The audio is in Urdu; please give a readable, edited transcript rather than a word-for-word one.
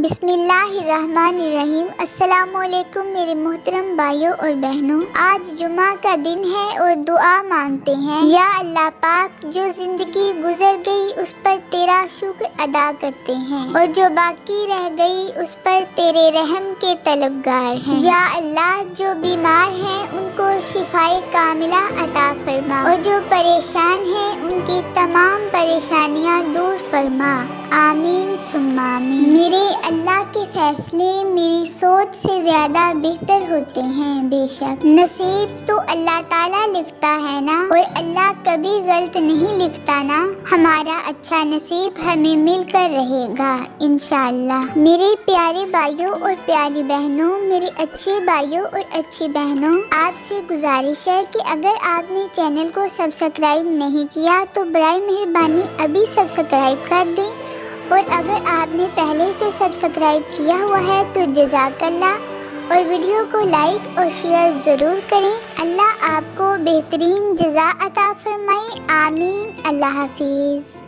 بسم اللہ الرحمن الرحیم۔ السلام علیکم میرے محترم بھائیوں اور بہنوں، آج جمعہ کا دن ہے اور دعا مانگتے ہیں۔ یا اللہ پاک، جو زندگی گزر گئی اس پر تیرا شکر ادا کرتے ہیں اور جو باقی رہ گئی اس پر تیرے رحم کے طلبگار ہیں۔ یا اللہ، جو بیمار ہیں ان کو شفائے کاملہ عطا فرما اور جو پریشان ہیں ان کی تمام پریشانیاں دور فرما، آمین ثم آمین۔ میرے اللہ کے فیصلے میری سوچ سے زیادہ بہتر ہوتے ہیں۔ بے شک نصیب تو اللہ تعالیٰ لکھتا ہے نا، اور اللہ کبھی غلط نہیں لکھتا نا۔ ہمارا اچھا نصیب ہمیں مل کر رہے گا انشاءاللہ۔ میرے پیارے بھائیوں اور پیاری بہنوں، میرے اچھے بھائیوں اور اچھی بہنوں، آپ سے گزارش ہے کہ اگر آپ نے چینل کو سبسکرائب نہیں کیا تو برائے مہربانی ابھی سبسکرائب کر دیں، اور اگر آپ نے پہلے سے سبسکرائب کیا ہوا ہے تو جزاک اللہ، اور ویڈیو کو لائک اور شیئر ضرور کریں۔ اللہ آپ کو بہترین جزا عطا فرمائے، آمین۔ اللہ حافظ۔